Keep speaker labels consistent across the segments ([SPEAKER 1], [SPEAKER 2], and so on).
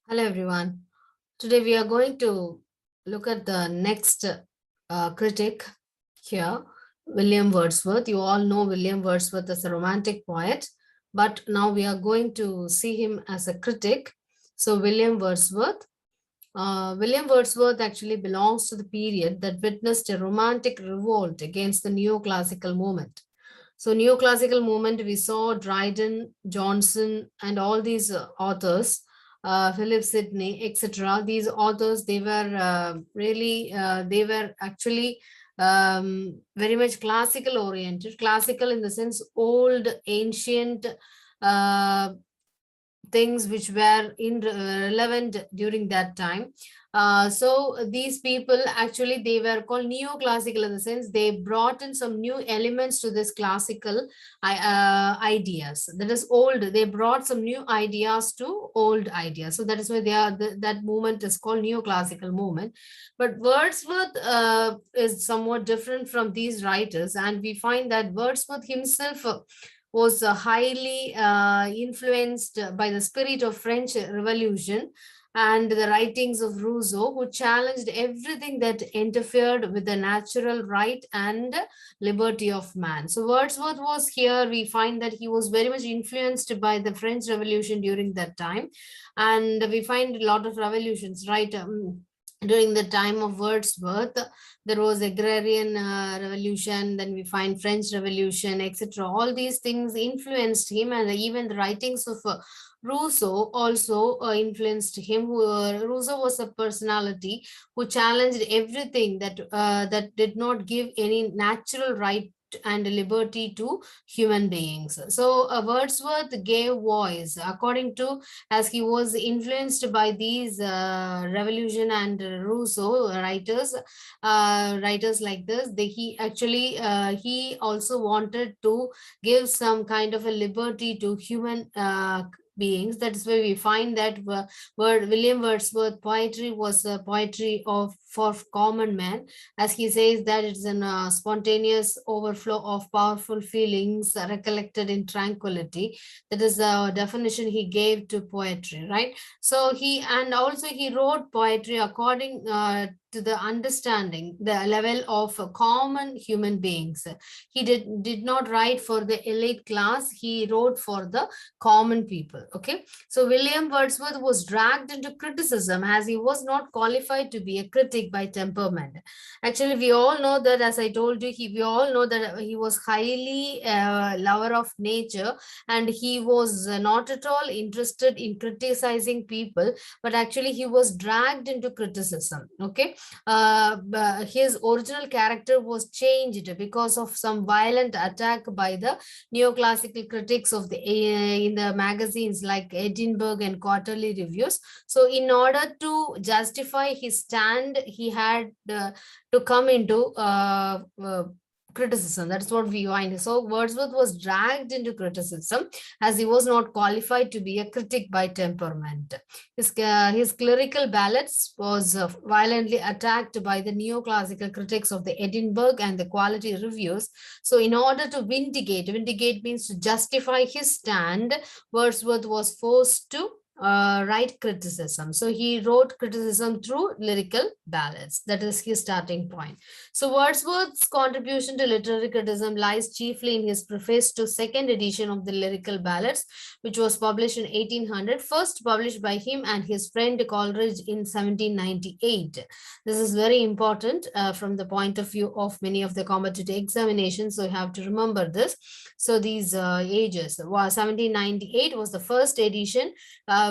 [SPEAKER 1] Hello, everyone. Today we are going to look at the next critic here, William Wordsworth. You all know William Wordsworth as a romantic poet, but now we are going to see him as a critic. So, William Wordsworth actually belongs to the period that witnessed a romantic revolt against the neoclassical movement. So, neoclassical movement, we saw Dryden, Johnson, and all these authors, Philip Sidney, etc. These authors, they were they were actually very much classical oriented, classical in the sense old, ancient uh, things which were relevant during that time. So these people actually they were called neoclassical in the sense they brought in some new elements to this classical ideas. That is old. They brought some new ideas to old ideas. So that is why they are that movement is called neoclassical movement. But Wordsworth is somewhat different from these writers, and we find that Wordsworth himself was highly influenced by the spirit of French Revolution and the writings of Rousseau, who challenged everything that interfered with the natural right and liberty of man. So Wordsworth was here. We find that he was very much influenced by the French Revolution during that time. And we find a lot of revolutions, right? During the time of Wordsworth, there was agrarian revolution, then we find French Revolution, etc. All these things influenced him, and even the writings of Rousseau also influenced him. Rousseau was a personality who challenged everything that did not give any natural right and liberty to human beings. So Wordsworth gave voice according to, as he was influenced by these revolution and Rousseau writers like this. He actually he also wanted to give some kind of a liberty to human beings. That's why we find that William Wordsworth poetry was a poetry of for common man, as he says that it's a spontaneous overflow of powerful feelings recollected in tranquility. That is the definition he gave to poetry, right? So he wrote poetry according to the understanding, the level of common human beings. He did not write for the elite class. He wrote for the common people. Okay. So William Wordsworth was dragged into criticism as he was not qualified to be a critic by temperament. Actually, we all know that, as I told you, we all know that he was highly lover of nature, and he was not at all interested in criticizing people, but actually he was dragged into criticism. Okay. His original character was changed because of some violent attack by the neoclassical critics of the in the magazines like Edinburgh and Quarterly Reviews. So in order to justify his stand, he had to come into criticism. That's what we find. So Wordsworth was dragged into criticism as he was not qualified to be a critic by temperament. His clerical ballads was violently attacked by the neoclassical critics of the Edinburgh and the Quality Reviews. So in order to vindicate means to justify his stand, Wordsworth was forced to write criticism. So he wrote criticism through lyrical ballads. That is his starting point. So Wordsworth's contribution to literary criticism lies chiefly in his preface to second edition of the Lyrical Ballads, which was published in 1800, first published by him and his friend Coleridge in 1798. This is very important from the point of view of many of the competitive examinations, so you have to remember this. So these ages, 1798 was the first edition,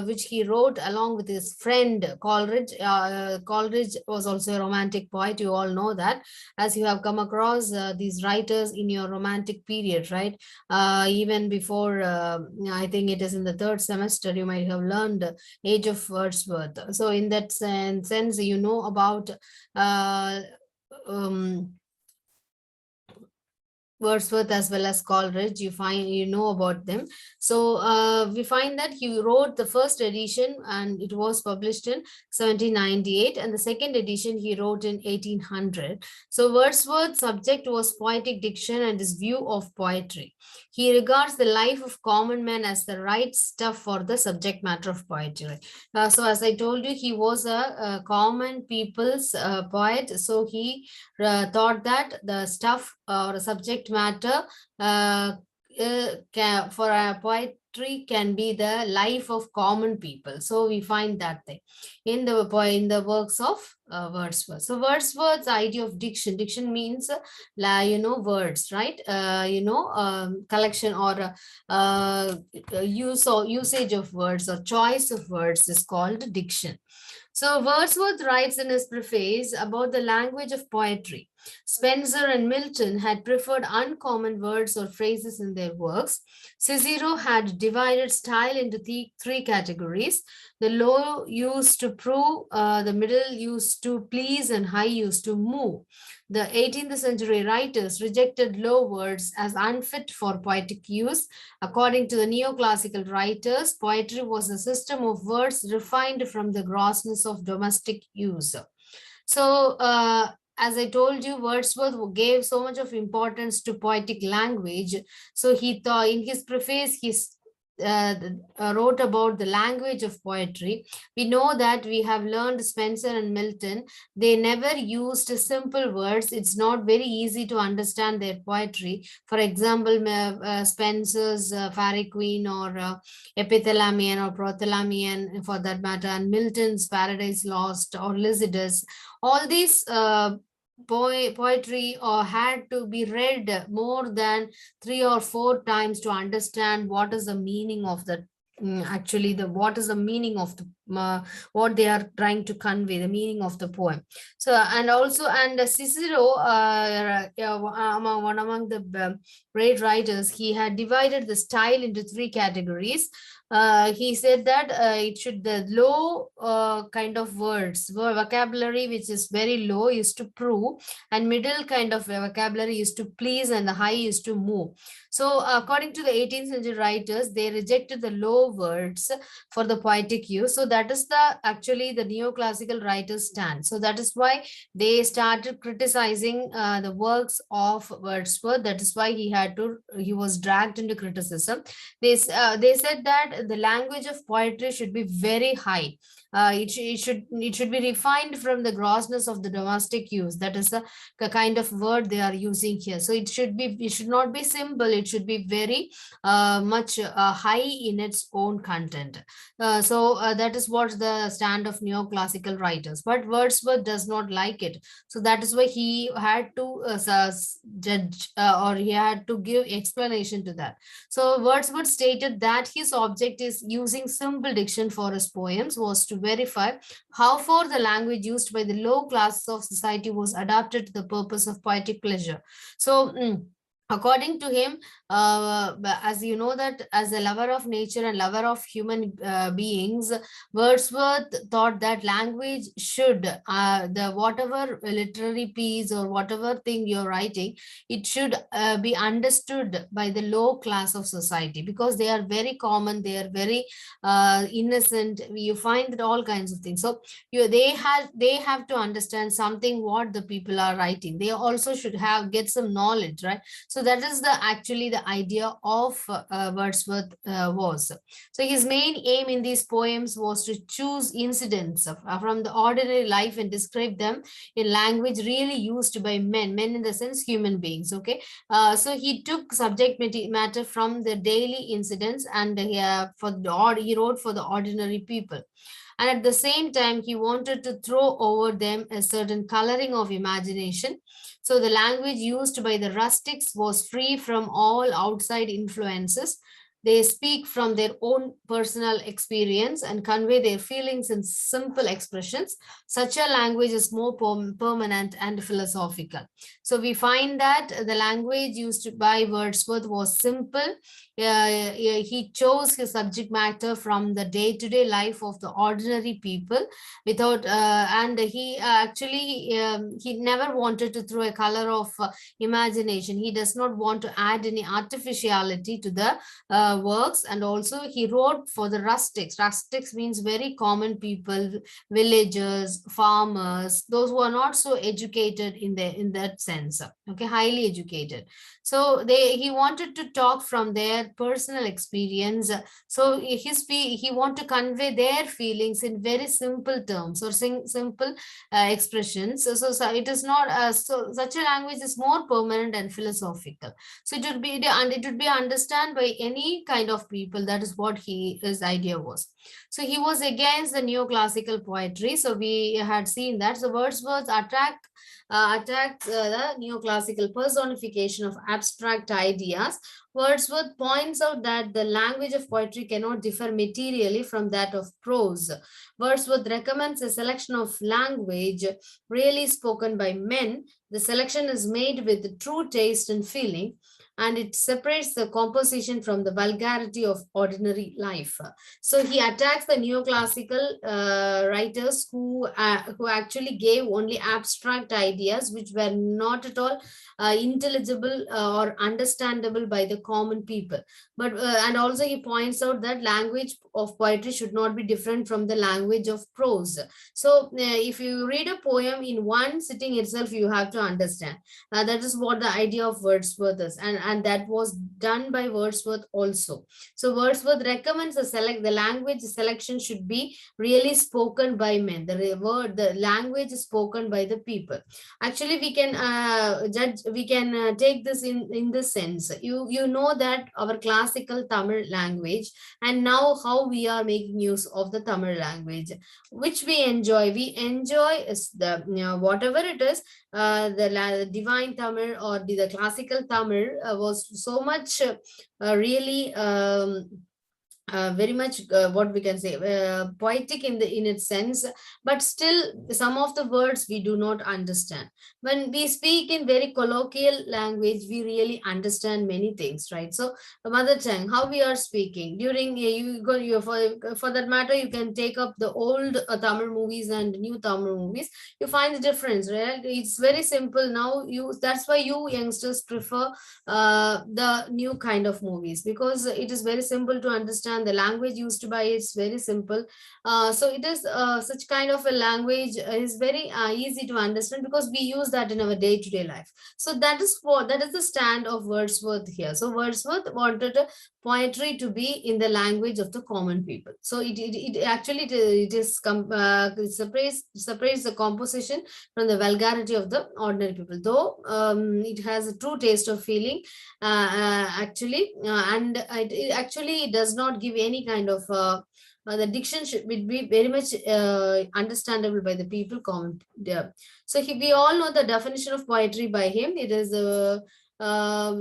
[SPEAKER 1] which he wrote along with his friend Coleridge. Coleridge was also a romantic poet, you all know that, as you have come across these writers in your romantic period, right? Even before, I think it is in the third semester, you might have learned Age of Wordsworth. So in that sense, you know about um, Wordsworth as well as Coleridge. You know about them. So we find that he wrote the first edition and it was published in 1798, and the second edition he wrote in 1800. So Wordsworth's subject was poetic diction and his view of poetry. He regards the life of common men as the right stuff for the subject matter of poetry. So as I told you, he was a common people's poet. So he thought that the stuff or subject matter for a poetry can be the life of common people. So we find that thing in the works of Wordsworth. So Wordsworth's idea of diction. Diction means words, right? Collection or usage of words or choice of words is called diction. So Wordsworth writes in his preface about the language of poetry. Spenser and Milton had preferred uncommon words or phrases in their works. Cicero had divided style into three categories. The low used to prove, the middle used to please, and high used to move. The 18th century writers rejected low words as unfit for poetic use. According to the neoclassical writers, poetry was a system of words refined from the grossness of domestic use. So, as I told you, Wordsworth gave so much of importance to poetic language. So he thought in his preface, he wrote about the language of poetry. We know that we have learned Spenser and Milton. They never used simple words. It's not very easy to understand their poetry. For example, Spenser's Faerie Queene or Epithalamion or Prothalamion for that matter, and Milton's Paradise Lost or Lycidas. All these poetry had to be read more than 3 or 4 times to understand what is the meaning of the what is the meaning of the what they are trying to convey, the meaning of the poem. So and Cicero, among the great writers, he had divided the style into 3 categories. He said that it should the low kind of words, vocabulary which is very low is to prove, and middle kind of vocabulary is to please, and the high is to move. So according to the 18th century writers, they rejected the low words for the poetic use. So that is actually the neoclassical writers stand. So that is why they started criticizing the works of Wordsworth. That is why he was dragged into criticism. They said that the language of poetry should be very high. It should be refined from the grossness of the domestic use. That is the kind of word they are using here. So it should not be simple. It should be very much high in its own content. So that is what the stand of neoclassical writers. But Wordsworth does not like it. So that is why he had to judge or he had to give explanation to that. So Wordsworth stated that his object is using simple diction for his poems was to verify how far the language used by the low classes of society was adapted to the purpose of poetic pleasure. So according to him, as you know that as a lover of nature and lover of human beings, Wordsworth thought that language should, the whatever literary piece or whatever thing you're writing, it should be understood by the low class of society, because they are very common, they are very innocent. You find that all kinds of things. So they have to understand something what the people are writing. They also should get some knowledge, right? So that is actually the idea of Wordsworth was. So his main aim in these poems was to choose incidents from the ordinary life and describe them in language really used by men in the sense human beings. Okay, so he took subject matter from the daily incidents, and he wrote for the ordinary people. And at the same time, he wanted to throw over them a certain coloring of imagination. So the language used by the rustics was free from all outside influences. They speak from their own personal experience and convey their feelings in simple expressions. Such a language is more permanent and philosophical. So we find that the language used by Wordsworth was simple. He chose his subject matter from the day-to-day life of the ordinary people without, and he actually he never wanted to throw a color of imagination. He does not want to add any artificiality to the works. And also he wrote for the rustics. Rustics means very common people, villagers, farmers, those who are not so educated in that sense, okay, highly educated. So he wanted to talk from their personal experience. So he want to convey their feelings in very simple terms or simple expressions. So it is not so such a language is more permanent and philosophical. So it would be, and it would be understood by any kind of people. That is what his idea was. So he was against the neoclassical poetry. So we had seen that. So Wordsworth attacked the neoclassical personification of abstract ideas. Wordsworth points out that the language of poetry cannot differ materially from that of prose. Wordsworth recommends a selection of language really spoken by men. The selection is made with true taste and feeling, and it separates the composition from the vulgarity of ordinary life. So he attacks the neoclassical writers who actually gave only abstract ideas which were not at all intelligible or understandable by the common people. But and also he points out that language of poetry should not be different from the language of prose. So if you read a poem in one sitting itself, you have to understand. That is what the idea of Wordsworth is, and that was done by Wordsworth also. So Wordsworth recommends the language selection should be really spoken by men. The language is spoken by the people. Actually, we can take this in this sense. You know that our classical Tamil language, and now how we are making use of the Tamil language, which we enjoy. We enjoy is the whatever it is, the divine Tamil or the classical Tamil was so much really very much what we can say poetic in its sense, but still some of the words we do not understand. When we speak in very colloquial language, we really understand many things, right? So the mother tongue, how we are speaking during for that matter, you can take up the old Tamil movies and new Tamil movies. You find the difference, right? It's very simple now. That's why you youngsters prefer the new kind of movies, because it is very simple to understand. The language used by it's very simple. So it is such kind of a language is very easy to understand because we use that in our day-to-day life. So that is the stand of Wordsworth here. So Wordsworth wanted poetry to be in the language of the common people. So it actually it separates the composition from the vulgarity of the ordinary people, though it has a true taste of feeling actually, and it actually does not give any kind of the diction should be very much understandable by the people common. Yeah. So we all know the definition of poetry by him. It is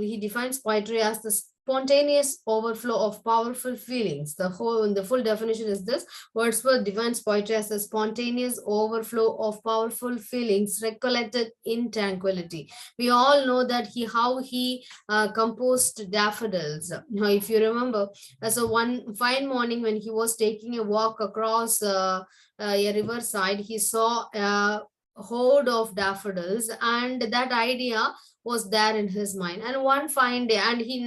[SPEAKER 1] he defines poetry as the spontaneous overflow of powerful feelings. The full definition is this: Wordsworth defines poetry as a spontaneous overflow of powerful feelings recollected in tranquility. We all know that how he composed daffodils. Now, if you remember, so one fine morning when he was taking a walk across a riverside, he saw a horde of daffodils, and that idea was there in his mind. And one fine day, and he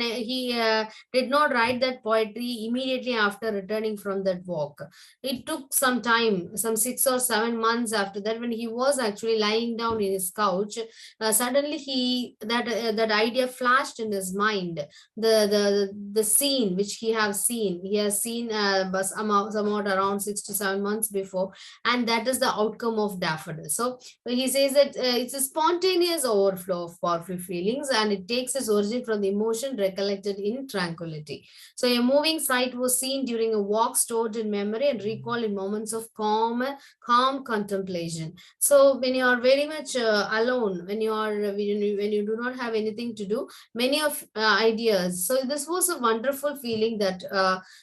[SPEAKER 1] did not write that poetry immediately after returning from that walk. It took some time, some 6 or 7 months after that, when he was actually lying down in his couch. Suddenly that idea flashed in his mind. The scene which he has seen somewhat around 6 to 7 months before, and that is the outcome of daffodil. So he says that it's a spontaneous overflow of powerful powerful feelings, and it takes its origin from the emotion recollected in tranquility. So a moving sight was seen during a walk stored in memory and recalled in moments of calm contemplation. So when you are very much alone, when you do not have anything to do, many of ideas. So this was a wonderful feeling that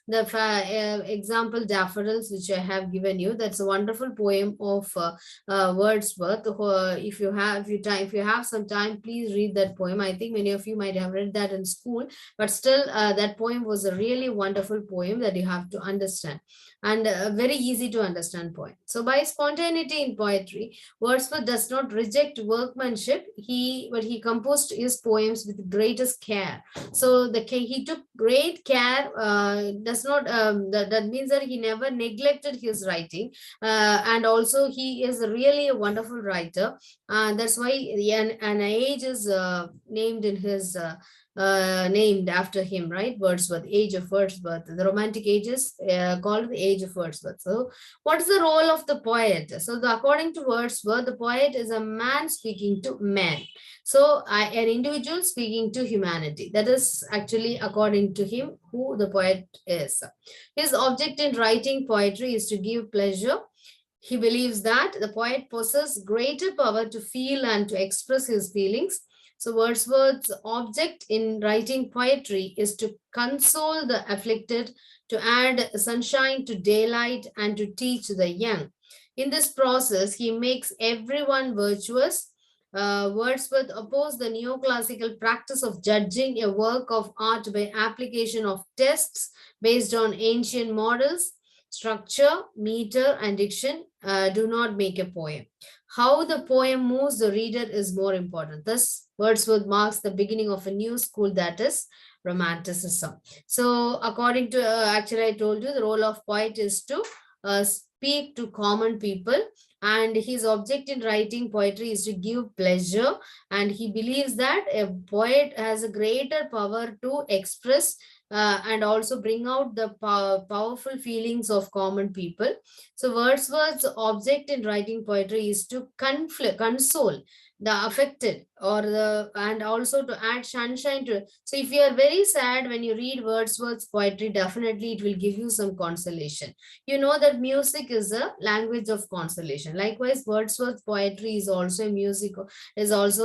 [SPEAKER 1] the example daffodils which I have given you. That's a wonderful poem of Wordsworth. If you have some time, please read that poem. I think many of you might have read that in school, but still, that poem was a really wonderful poem that you have to understand, and a very easy to understand poem. So by spontaneity in poetry, Wordsworth does not reject workmanship. He composed his poems with greatest care. So he took great care. Does not that means that he never neglected his writing, and also he is really a wonderful writer. That's why an age is named in his. Named after him, right? Wordsworth, age of Wordsworth. The Romantic age is called the age of Wordsworth. So, what is the role of the poet? So, according to Wordsworth, the poet is a man speaking to men. So, an individual speaking to humanity. That is actually, according to him, who the poet is. His object in writing poetry is to give pleasure. He believes that the poet possesses greater power to feel and to express his feelings. So Wordsworth's object in writing poetry is to console the afflicted, to add sunshine to daylight, and to teach the young. In this process, he makes everyone virtuous. Wordsworth opposed the neoclassical practice of judging a work of art by application of tests based on ancient models. Structure, meter, and diction do not make a poem. How the poem moves the reader is more important. Thus, Wordsworth marks the beginning of a new school, that is Romanticism. So, according to, actually, I told you the role of poet is to speak to common people, and his object in writing poetry is to give pleasure, and he believes that a poet has a greater power to express and also bring out the powerful feelings of common people. So Wordsworth's object in writing poetry is to console the affected, and also to add sunshine to it. So if you are very sad when you read Wordsworth's poetry, definitely it will give you some consolation. You know that music is a language of consolation. Likewise, Wordsworth's poetry is also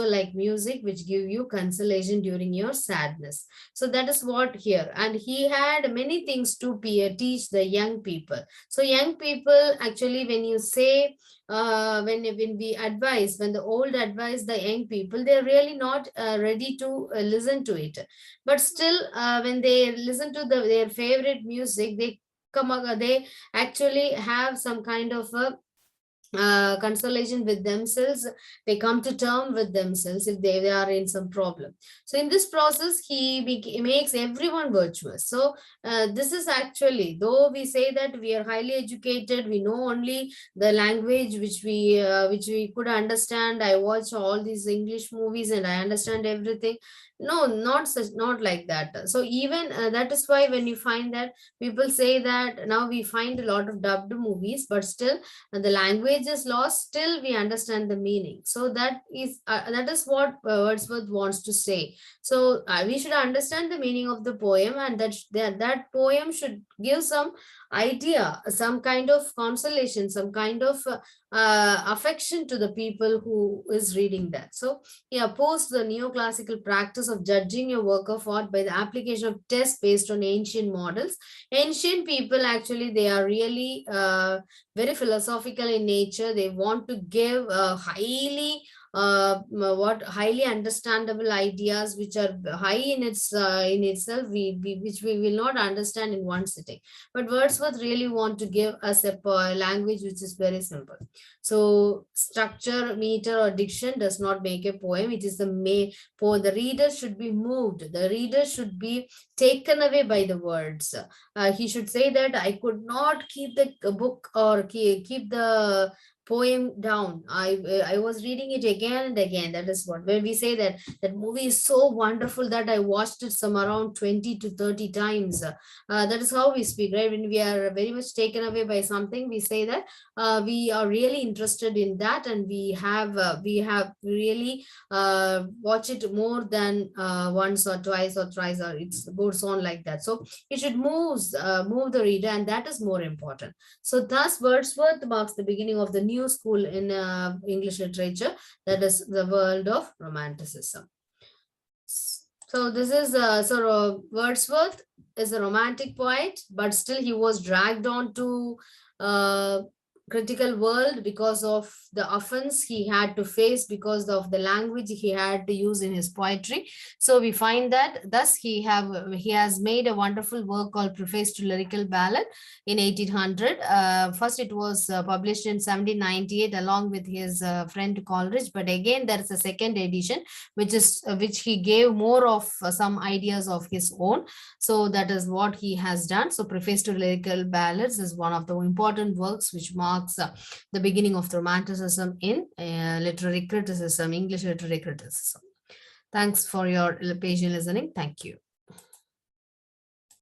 [SPEAKER 1] like music which give you consolation during your sadness. So that is what here. And he had many things to teach the young people. So young people, actually, when you say, when we advise, when the old advise the young people, they're really not ready to listen to it. But still, when they listen to their favorite music, they actually have some kind of a consolation with themselves. They come to term with themselves if they are in some problem. So in this process, he makes everyone virtuous. So this is actually, though we say that we are highly educated, we know only the language which we could understand. I watch all these English movies and I understand everything. No, not like that. So even that is why when you find that people say that now we find a lot of dubbed movies, but still the language is lost, still we understand the meaning. So that is what Wordsworth wants to say. So we should understand the meaning of the poem, and that poem should give some idea, some kind of consolation, some kind of affection to the people who is reading that. So he opposed the neoclassical practice of judging a work of art by the application of tests based on ancient models. Ancient people, actually, they are really very philosophical in nature. They want to give highly understandable ideas which are high in itself, which we will not understand in one sitting. But Wordsworth really want to give us a language which is very simple. So structure, meter, or diction does not make a poem. It is the reader should be moved. The reader should be taken away by the words. He should say that I could not keep the book or keep the poem down. I was reading it again and again. That is what, when we say that that movie is so wonderful that I watched it some around 20 to 30 times. That is how we speak, right? When we are very much taken away by something, we say that we are really interested in that, and we have really watch it more than once or twice or thrice, or it goes on like that. So it should move the reader, and that is more important. So thus Wordsworth marks the beginning of the new school in English literature, that is the world of romanticism. So this is Wordsworth is a romantic poet, but still he was dragged on to uh, critical world because of the offense he had to face, because of the language he had to use in his poetry. So we find that thus he has made a wonderful work called Preface to Lyrical Ballad in 1800. First it was published in 1798 along with his friend Coleridge, but again there is a second edition which he gave more of some ideas of his own. So that is what he has done. So Preface to Lyrical Ballads is one of the important works which marks the beginning of the romanticism in literary criticism, English literary criticism. Thanks for your patient listening. Thank you.